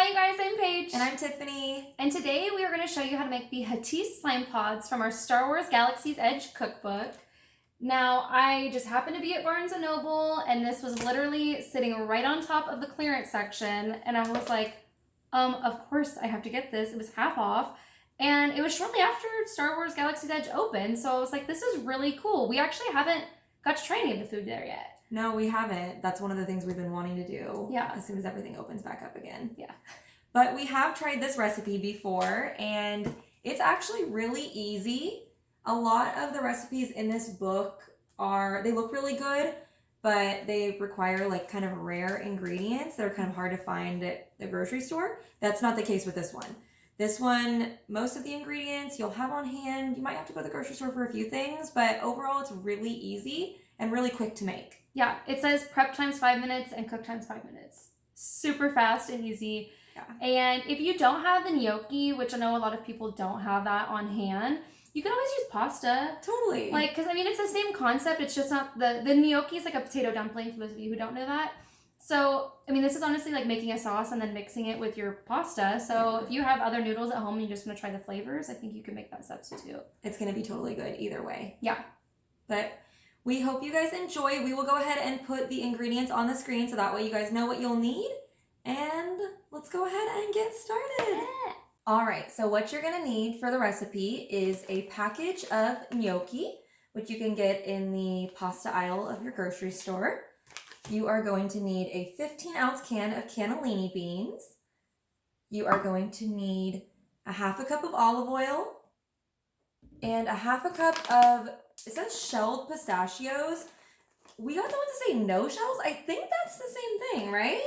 Hi you guys, I'm Paige. And I'm Tiffany. And today we are going to show you how to make the Huttese slime pods from our Star Wars Galaxy's Edge cookbook. Now, I just happened to be at Barnes & Noble, and this was literally sitting right on top of the clearance section, and I was like, of course I have to get this. It was half off, and it was shortly after Star Wars Galaxy's Edge opened, so I was like, this is really cool. We actually haven't got to try any of the food there yet. No, we haven't. That's one of the things we've been wanting to do. Yeah. As soon as everything opens back up again. Yeah. But we have tried this recipe before, and it's actually really easy. A lot of the recipes in this book they look really good, but they require like kind of rare ingredients that are kind of hard to find at the grocery store. That's not the case with this one. This one, most of the ingredients you'll have on hand. You might have to go to the grocery store for a few things, but overall it's really easy and really quick to make. Yeah, it says prep times 5 minutes and cook times 5 minutes. Super fast and easy. Yeah. And if you don't have the gnocchi, which I know a lot of people don't have that on hand, you can always use pasta. Totally. Like, because I mean, it's the same concept. It's just not the gnocchi is like a potato dumpling for those of you who don't know that. So, I mean, this is honestly like making a sauce and then mixing it with your pasta. So if you have other noodles at home and you just want to try the flavors, I think you can make that substitute. It's going to be totally good either way. Yeah. But we hope you guys enjoy. We will go ahead and put the ingredients on the screen so that way you guys know what you'll need. And let's go ahead and get started. Yeah. All right, so what you're gonna need for the recipe is a package of gnocchi, which you can get in the pasta aisle of your grocery store. You are going to need a 15-ounce can of cannellini beans. You are going to need a half a cup of olive oil and a half a cup of, it says shelled pistachios. We got the one to say no shells. I think that's the same thing, right?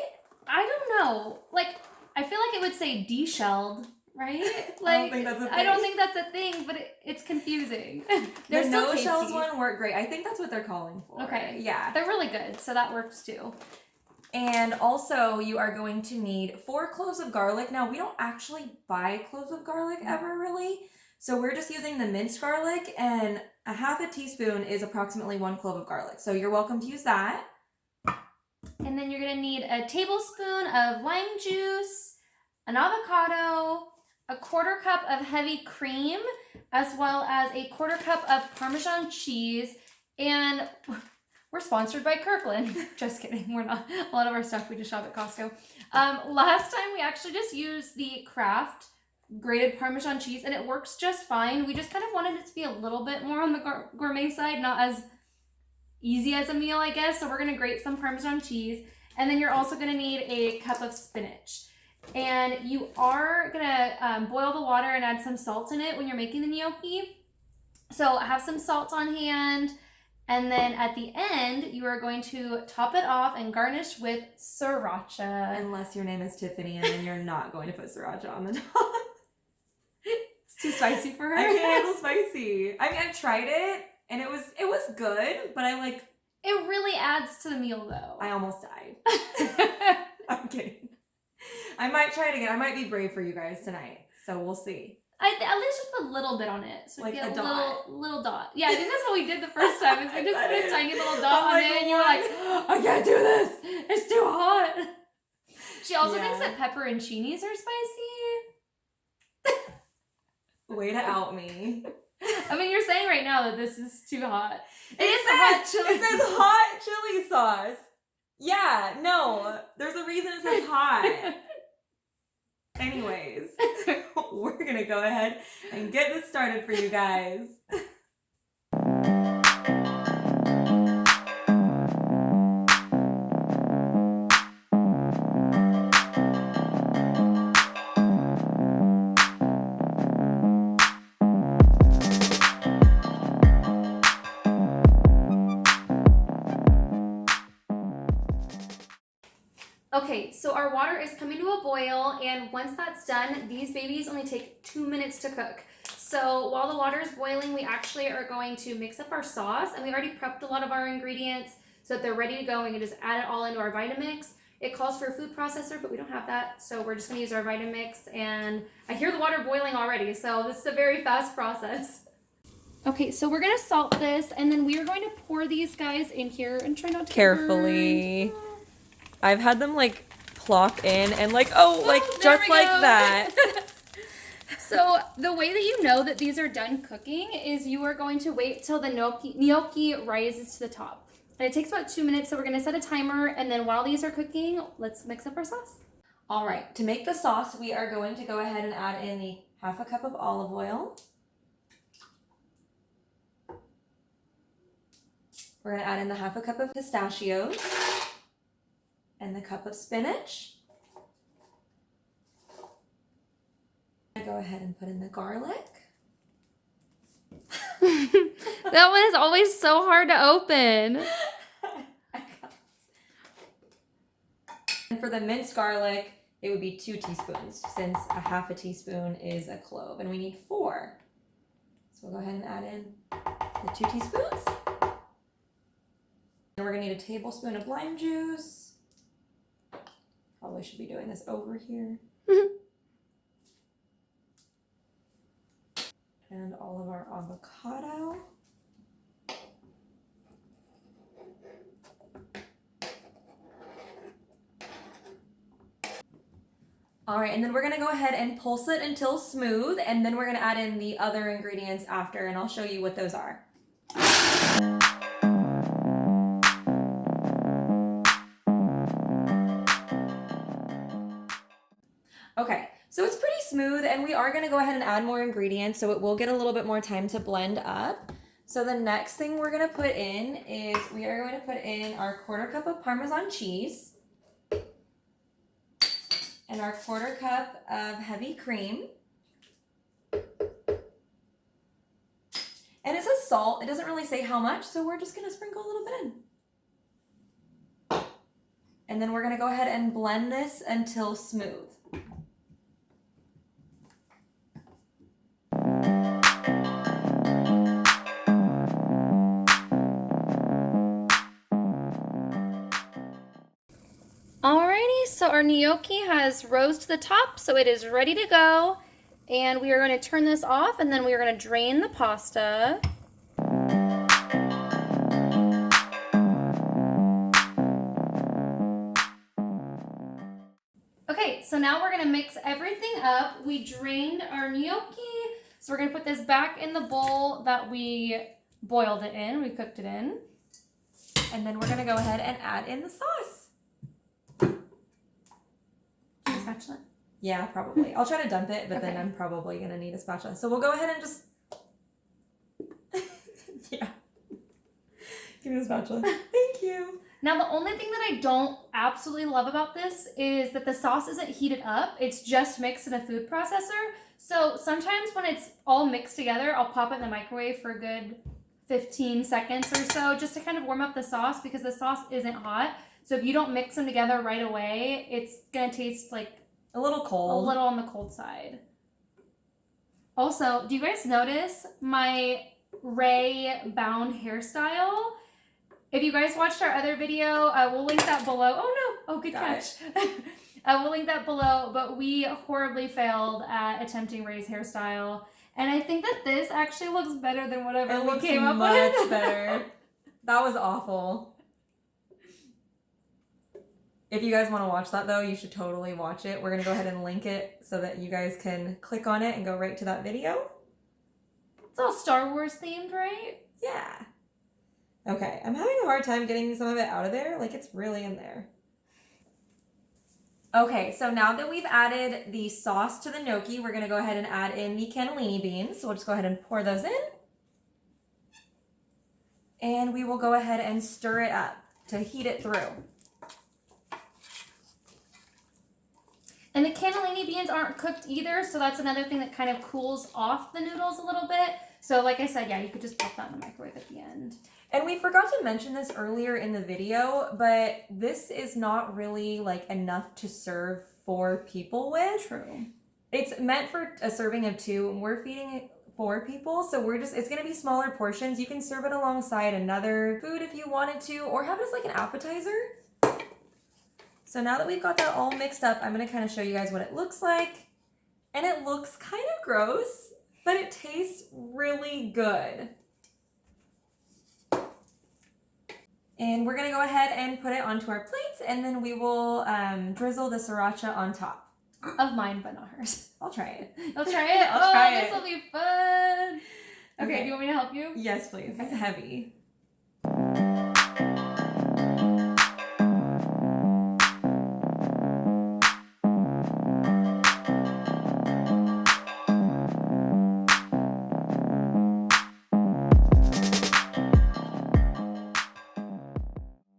I don't know. Like, I feel like it would say de-shelled, right? Like, I don't think that's a thing. I don't think that's a thing, but it's confusing. The still no tasty. shells one worked great. I think that's what they're calling for. Okay. Yeah. They're really good, so that works too. And also, you are going to need 4 cloves of garlic. Now, we don't actually buy cloves of garlic ever, really. So we're just using the minced garlic, and a half a teaspoon is approximately 1 clove of garlic. So you're welcome to use that. And then you're going to need a tablespoon of lime juice, an avocado, a 1/4 cup of heavy cream, as well as a 1/4 cup of Parmesan cheese. And we're sponsored by Kirkland. Just kidding. We're not. A lot of our stuff we just shop at Costco. Last time we actually just used the Kraft grated Parmesan cheese, and it works just fine. We just kind of wanted it to be a little bit more on the gourmet side, not as easy as a meal, I guess. So we're going to grate some Parmesan cheese. And then you're also going to need a cup of spinach. And you are going to boil the water and add some salt in it when you're making the gnocchi. So have some salt on hand. And then at the end, you are going to top it off and garnish with sriracha. Unless your name is Tiffany, and then you're not going to put sriracha on the top. It's too spicy for her. I can't handle spicy. I mean, I've tried it. And it was good, but it really adds to the meal though. I almost died. I'm kidding. I might try it again. I might be brave for you guys tonight. So we'll see. At least just put a little bit on it. So like it'd be a dot. Little dot. Yeah, I think that's what we did the first time. Is we just put a tiny little dot on it, and you're what? like, I can't do this. It's too hot. She also Yeah. thinks that pepperoncinis are spicy. Way to out me. I mean, you're saying right now that this is too hot. It says hot chili sauce. Yeah, no. There's a reason it says hot. Anyways, we're going to go ahead and get this started for you guys. Okay, so our water is coming to a boil, and once that's done, these babies only take 2 minutes to cook. So while the water is boiling, we actually are going to mix up our sauce, and we already prepped a lot of our ingredients so that they're ready to go. We can just add it all into our Vitamix. It calls for a food processor, but we don't have that, so we're just going to use our Vitamix, and I hear the water boiling already, so this is a very fast process. Okay, so we're going to salt this, and then we are going to pour these guys in here and try not to Carefully. burn. I've had them clock in and like, oh, like there just we like go. that. So the way that you know that these are done cooking is you are going to wait till the gnocchi rises to the top. And it takes about 2 minutes, so we're gonna set a timer, and then while these are cooking, let's mix up our sauce. All right, to make the sauce, we are going to go ahead and add in the 1/2 cup of olive oil. We're gonna add in the 1/2 cup of pistachios and the cup of spinach. Go ahead and put in the garlic. That one is always so hard to open. And for the minced garlic, it would be 2 teaspoons since a 1/2 teaspoon is a clove and we need 4. So we'll go ahead and add in the 2 teaspoons. And we're gonna need a tablespoon of lime juice. Probably should be doing this over here. And all of our avocado. All right, and then we're gonna go ahead and pulse it until smooth, and then we're gonna add in the other ingredients after, and I'll show you what those are. Okay, so it's pretty smooth, and we are gonna go ahead and add more ingredients, so it will get a little bit more time to blend up. So the next thing we're gonna put in is we are going to put in our 1/4 cup of Parmesan cheese and our 1/4 cup of heavy cream. And it says salt. It doesn't really say how much, so we're just gonna sprinkle a little bit in. And then we're gonna go ahead and blend this until smooth. Alrighty, so our gnocchi has rose to the top, so it is ready to go. And we are going to turn this off, and then we are going to drain the pasta. Okay, so now we're going to mix everything up. We drained our gnocchi, so we're going to put this back in the bowl that we boiled it in, we cooked it in. And then we're gonna go ahead and add in the sauce. Spatula? Yeah, probably. I'll try to dump it, but then Okay. I'm probably gonna need a spatula. So we'll go ahead and just, yeah. Give me the spatula. Thank you. Now, the only thing that I don't absolutely love about this is that the sauce isn't heated up. It's just mixed in a food processor. So sometimes when it's all mixed together, I'll pop it in the microwave for a good 15 seconds or so just to kind of warm up the sauce because the sauce isn't hot. So if you don't mix them together right away, it's going to taste like A little cold. a little on the cold side. Also, do you guys notice my Ray bound hairstyle? If you guys watched our other video, we'll link that below. Oh no! Oh, good catch. We'll link that below, but we horribly failed at attempting Ray's hairstyle. And I think that this actually looks better than whatever we came up with. It looks much better. That was awful. If you guys want to watch that though, you should totally watch it. We're going to go ahead and link it so that you guys can click on it and go right to that video. It's all Star Wars themed, right? Yeah. Okay, I'm having a hard time getting some of it out of there. Like, it's really in there. Okay, so now that we've added the sauce to the gnocchi, we're going to go ahead and add in the cannellini beans. So we'll just go ahead and pour those in. And we will go ahead and stir it up to heat it through. And the cannellini beans aren't cooked either, so that's another thing that kind of cools off the noodles a little bit. So like I said, yeah, you could just pop that in the microwave at the end. And we forgot to mention this earlier in the video, but this is not really like enough to serve 4 people with. True. It's meant for a serving of 2, and we're feeding 4 people, so it's gonna be smaller portions. You can serve it alongside another food if you wanted to, or have it as like an appetizer. So now that we've got that all mixed up, I'm gonna kind of show you guys what it looks like. And it looks kind of gross, but it tastes really good. And we're gonna go ahead and put it onto our plates, and then we will drizzle the sriracha on top. Of mine, but not hers. I'll try it. You'll try it? I'll try it. This will be fun. Okay, Okay. do you want me to help you? Yes, please. It's heavy.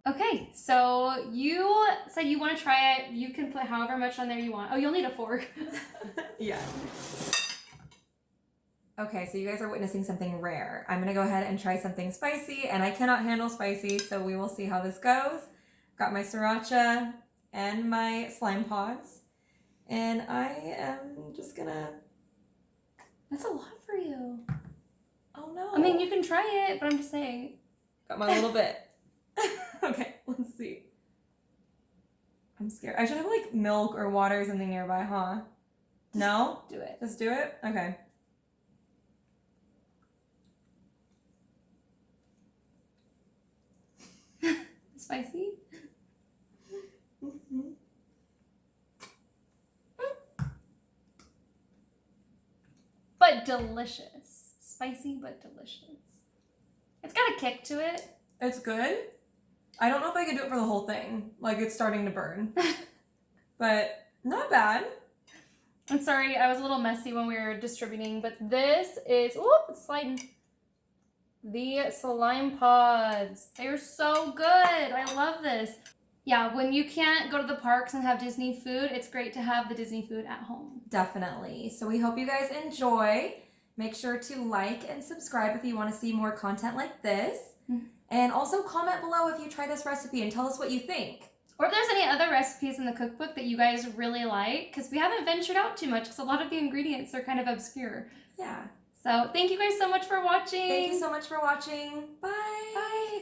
Okay, so you said you want to try it. You can put however much on there you want. Oh, you'll need a fork. Yeah. Okay, so you guys are witnessing something rare. I'm gonna go ahead and try something spicy, and I cannot handle spicy, so we will see how this goes. Got my sriracha and my slime pods, and I am just gonna... That's a lot for you. Oh no. I mean, you can try it, but I'm just saying. Got my little bit. Okay, let's see. I'm scared. I should have like milk or water or something nearby, huh? No? Do it. Just do it? Okay. Spicy? Mm-hmm. But delicious. Spicy, but delicious. It's got a kick to it. It's good. I don't know if I could do it for the whole thing. Like, it's starting to burn. But not bad. I'm sorry, I was a little messy when we were distributing, but this is, whoop, it's sliding. The slime pods. They're so good. I love this. Yeah, when you can't go to the parks and have Disney food, it's great to have the Disney food at home. Definitely. So we hope you guys enjoy. Make sure to like and subscribe if you want to see more content like this. And also comment below if you try this recipe and tell us what you think. Or if there's any other recipes in the cookbook that you guys really like, because we haven't ventured out too much because a lot of the ingredients are kind of obscure. Yeah. So thank you guys so much for watching. Thank you so much for watching. Bye. Bye.